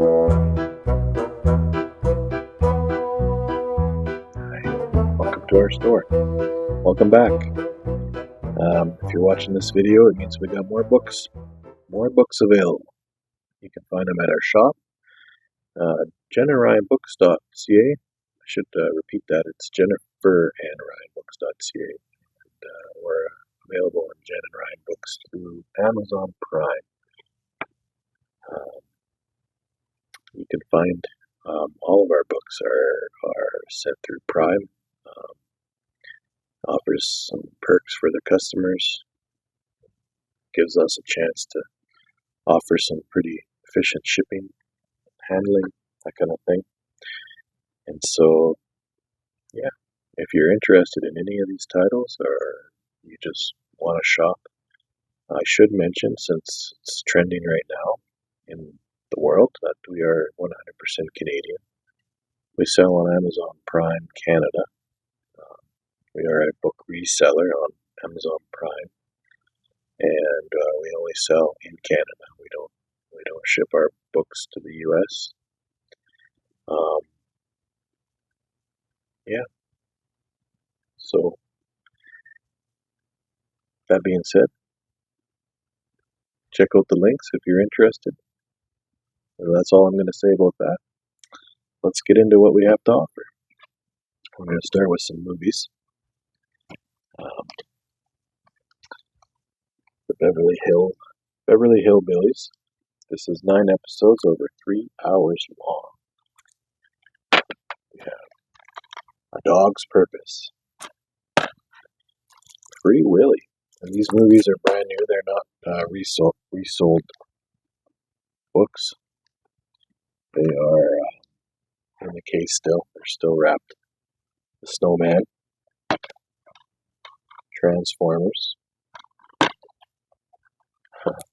Welcome to our store. Welcome back. If you're watching this video, it means we got more books available. You can find them at our shop, jenandryanbooks.ca. I should repeat that. It's jenniferandryanbooks.ca. And we're available on Jen and Ryan Books through Amazon Prime. You can find all of our books are sent through Prime. Offers some perks for the customers. Gives us a chance to offer some pretty efficient shipping, handling, that kind of thing. And so, yeah, if you're interested in any of these titles or you just want to shop, I should mention, since it's trending right now in the world, that we are 100% Canadian. We sell on Amazon Prime Canada. We are a book reseller on Amazon Prime, and we only sell in Canada. We don't ship our books to the U.S. Yeah. So that being said, check out the links if you're interested. And that's all I'm going to say about that. Let's get into what we have to offer. We're going to start with some movies. The Beverly Hillbillies. This is 9 episodes over 3 hours long. We have A Dog's Purpose, Free Willy. And these movies are brand new. They're not resold books. They are in the case still. They're still wrapped. The Snowman, Transformers,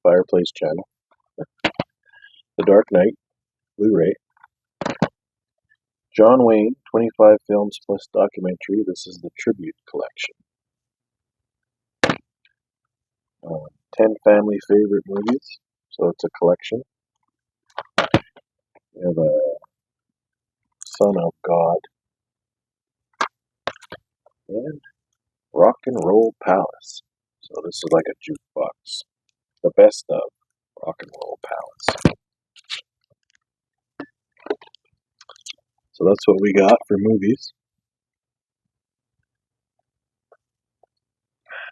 Fireplace Channel, The Dark Knight, Blu-ray, John Wayne, 25 films plus documentary. This is the tribute collection. 10 family favorite movies. So it's a collection. We have a Son of God and Rock and Roll Palace. So this is like a jukebox. The best of Rock and Roll Palace. So that's what we got for movies.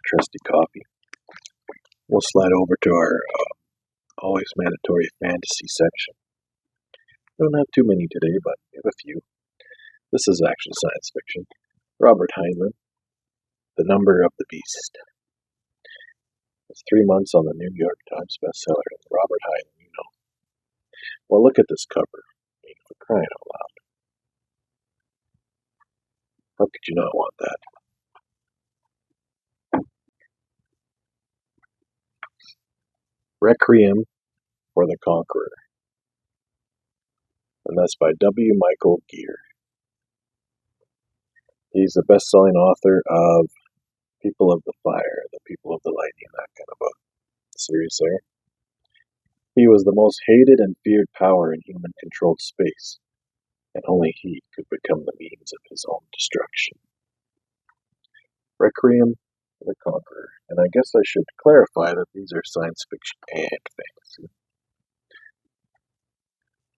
Trusty coffee. We'll slide over to our always mandatory fantasy section. We don't have too many today, but we have a few. This is actually science fiction. Robert Heinlein, The Number of the Beast. It's 3 months on the New York Times bestseller. Robert Heinlein, you know. Well, look at this cover. I mean, for crying out loud. How could you not want that? Requiem for the Conqueror. And that's by W. Michael Geer. He's the best-selling author of People of the Fire, The People of the Lightning, that kind of a series there. He was the most hated and feared power in human-controlled space, and only he could become the means of his own destruction. Requiem for the Conqueror. And I guess I should clarify that these are science fiction and fantasy.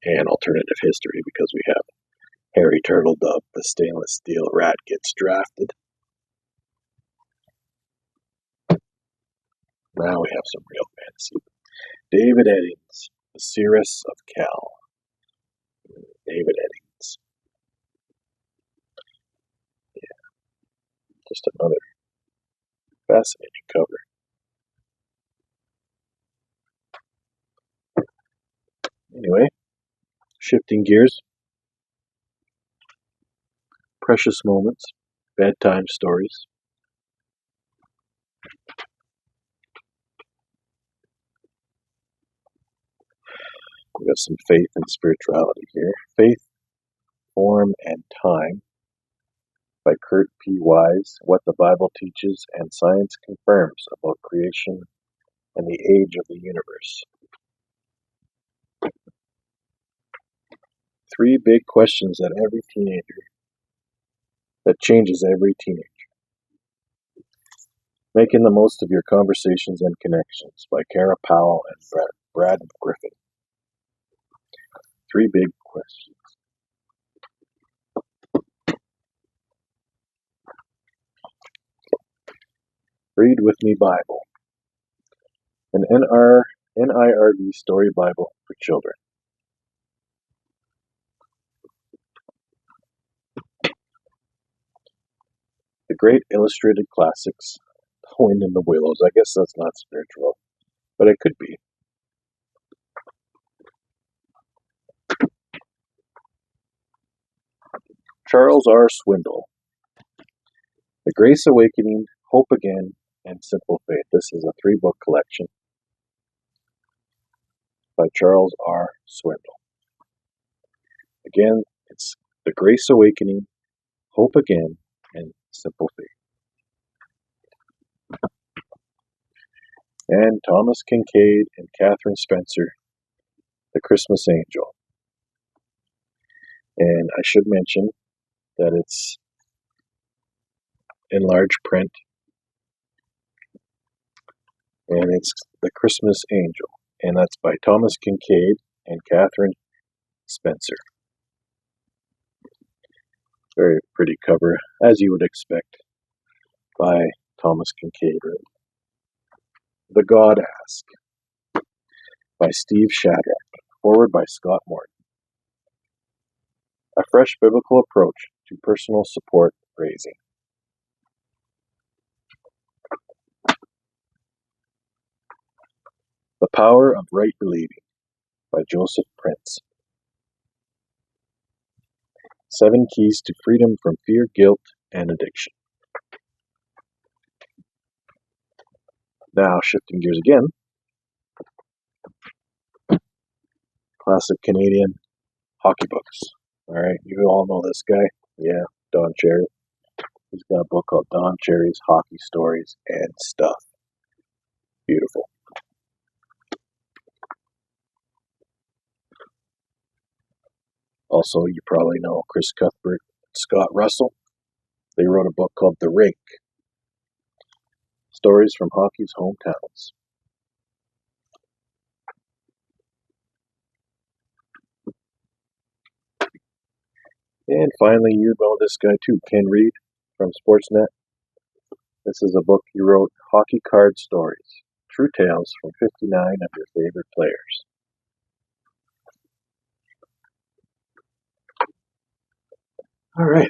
And alternative history, because we have Harry Turtledove, the stainless steel rat, gets drafted. Now we have some real fantasy. David Eddings, The Seeress of Kell. David Eddings. Yeah. Just another fascinating cover. Anyway, shifting gears. Precious Moments, Bedtime Stories. We got some faith and spirituality here. Faith, Form, and Time by Kurt P. Wise. What the Bible Teaches and Science Confirms About Creation and the Age of the Universe. Three big questions that changes every teenager. Making the most of your conversations and connections by Kara Powell and Brad Griffin. Three big questions. Read With Me Bible. An NIRV story Bible for children. The great illustrated classics, The Wind and the Willows. I guess that's not spiritual, but it could be. Charles R. Swindoll. The Grace Awakening, Hope Again, and Simple Faith. This is a 3-book collection by Charles R. Swindoll. Again, it's The Grace Awakening, Hope Again, and Simple Faith. And Thomas Kincaid and Catherine Spencer, The Christmas Angel. And I should mention that it's in large print, and it's The Christmas Angel, and that's by Thomas Kincaid and Catherine Spencer. Very pretty cover, as you would expect, by Thomas Kincaid. The God Ask, by Steve Shadrack, forward by Scott Morton. A fresh biblical approach to personal support raising. The Power of Right Believing, by Joseph Prince. 7 Keys to Freedom from Fear, Guilt, and Addiction. Now, shifting gears again. Classic Canadian hockey books. Alright, you all know this guy. Yeah, Don Cherry. He's got a book called Don Cherry's Hockey Stories and Stuff. Beautiful. Also, you probably know Chris Cuthbert and Scott Russell. They wrote a book called The Rink. Stories from Hockey's Hometowns. And finally, you know this guy too, Ken Reed from Sportsnet. This is a book he wrote, Hockey Card Stories, True Tales from 59 of your favorite players. All right,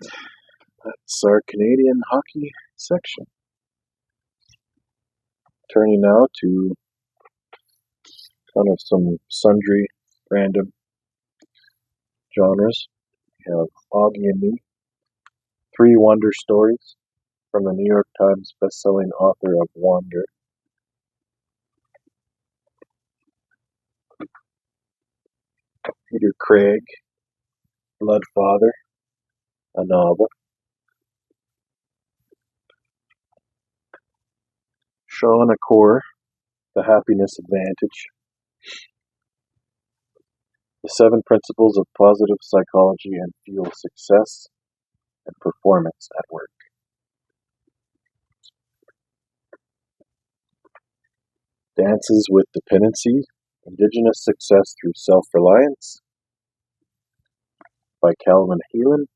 that's our Canadian hockey section. Turning now to kind of some sundry random genres. We have Augie and Me, 3 Wonder Stories from the New York Times bestselling author of Wonder. Peter Craig, Blood Father, a novel. Sean Accor, The Happiness Advantage. The 7 Principles of Positive Psychology and Fuel Success and Performance at Work. Dances with Dependency, Indigenous Success Through Self-Reliance by Calvin Heelan.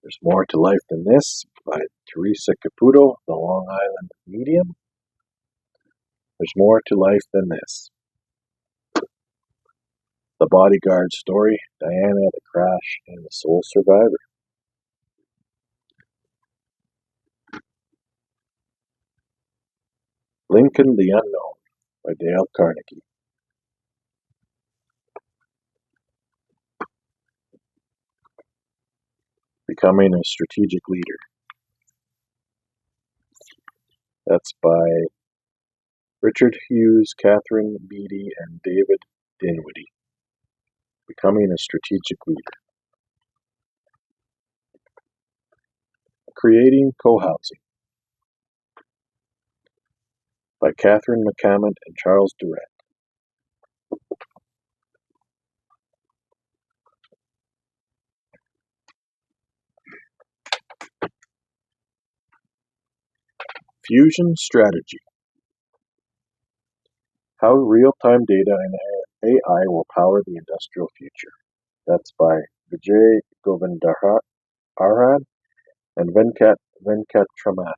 There's More to Life Than This by Teresa Caputo, The Long Island Medium. There's More to Life Than This. The Bodyguard Story, Diana, the Crash, and the Sole Survivor. Lincoln the Unknown by Dale Carnegie. Becoming a Strategic Leader. That's by Richard Hughes, Catherine Beatty, and David Dinwiddie. Becoming a Strategic Leader. Creating Co-Housing by Catherine McCammond and Charles Durrett. Fusion strategy. How real-time data and AI will power the industrial future. That's by Vijay Govindarajan and Venkatraman.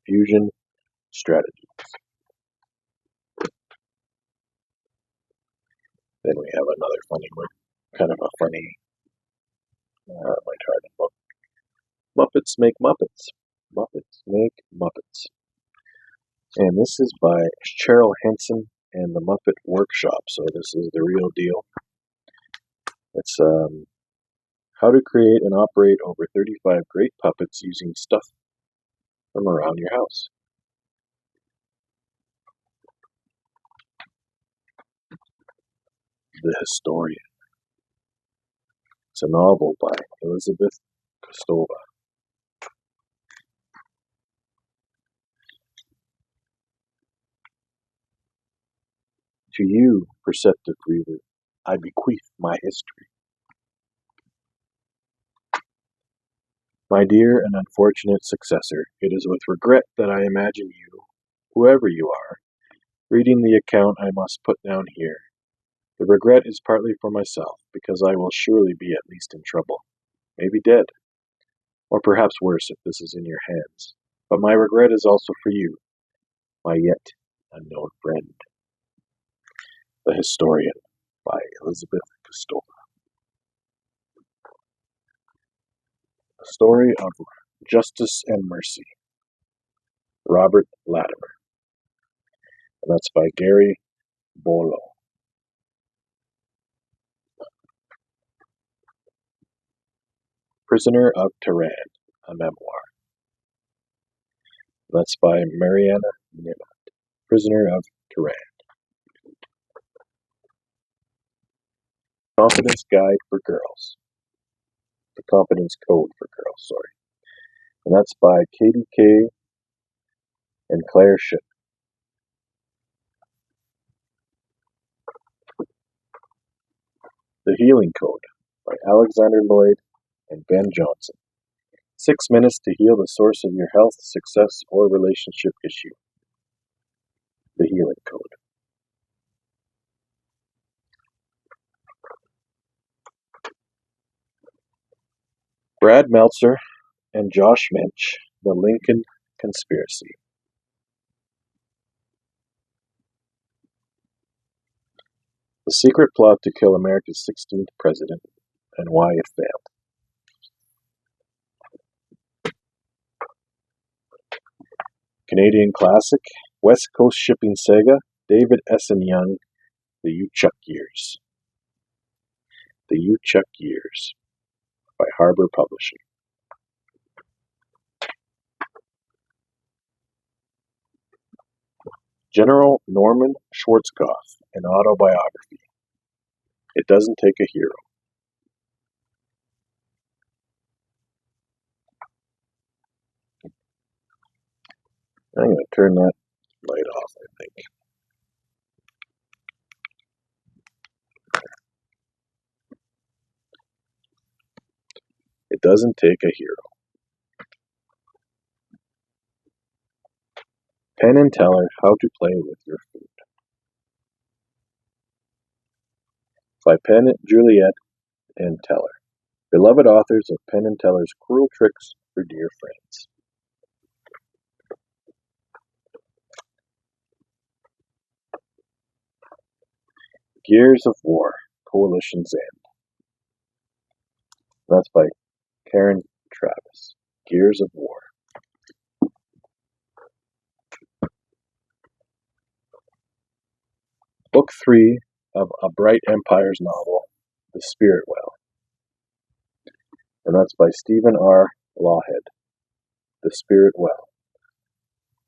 Fusion strategy. Then we have another funny one, kind of a funny, lighthearted book. Muppets make Muppets. Muppets make Muppets. And this is by Cheryl Henson and the Muppet Workshop. So this is the real deal. It's how to create and operate over 35 great puppets using stuff from around your house. The Historian. It's a novel by Elizabeth Kostova. To you, perceptive reader, I bequeath my history. My dear and unfortunate successor, it is with regret that I imagine you, whoever you are, reading the account I must put down here. The regret is partly for myself, because I will surely be at least in trouble, maybe dead, or perhaps worse if this is in your hands. But my regret is also for you, my yet unknown friend. The Historian by Elizabeth Kostova. A story of justice and mercy. Robert Latimer. And that's by Gary Bolo. Prisoner of Tehran, a memoir. That's by Mariana Nimmat. Prisoner of Tehran. Confidence Guide for Girls. The Confidence Code for Girls, sorry. And that's by Katie Kay and Claire Ship. The Healing Code by Alexander Lloyd and Ben Johnson. 6 minutes to heal the source of your health, success, or relationship issue. The Healing Code. Brad Meltzer and Josh Mensch, The Lincoln Conspiracy. The secret plot to kill America's 16th president and why it failed. Canadian classic, West Coast shipping saga, David Essen Young, The Uchuck Years. The Uchuck Years by Harbor Publishing. General Norman Schwarzkopf, an autobiography. It doesn't take a hero. I'm going to turn that light off, I think. It doesn't take a hero. Penn and Teller, How to Play with Your Food. By Penn, Juliet, and Teller. Beloved authors of Penn and Teller's Cruel Tricks for Dear Friends. Gears of War, Coalition's End. That's by Karen Travis. Gears of War. Book 3 of A Bright Empire's novel, The Spirit Well. And that's by Stephen R. Lawhead. The Spirit Well.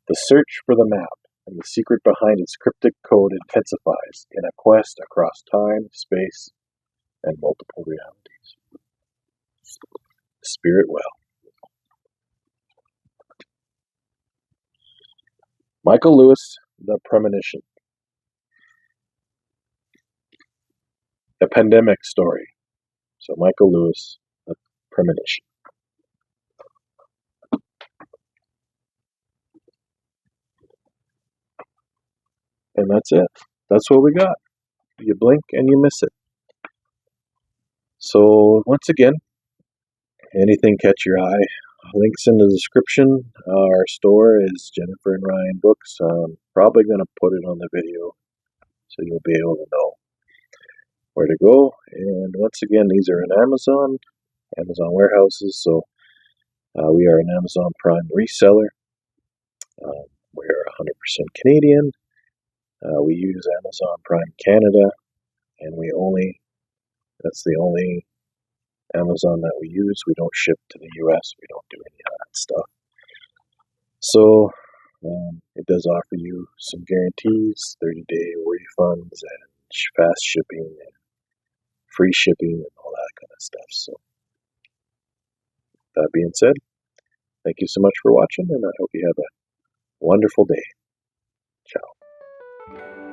The search for the map and the secret behind its cryptic code intensifies in a quest across time, space, and multiple realities. The Spirit Well. Michael Lewis, The Premonition. The Pandemic Story. So Michael Lewis, The Premonition. And that's it. That's what we got. You blink and you miss it. So once again, anything catch your eye, links in the description. Our store is Jennifer and Ryan Books. I'm probably going to put it on the video so you'll be able to know where to go. And once again, these are in Amazon warehouses. So we are an Amazon Prime reseller. We're 100% Canadian. We use Amazon Prime Canada, and that's the only Amazon that we use. We don't ship to the US. We don't do any of that stuff. So it does offer you some guarantees, 30-day refunds, and fast shipping, and free shipping, and all that kind of stuff. So that being said, thank you so much for watching, and I hope you have a wonderful day. Ciao.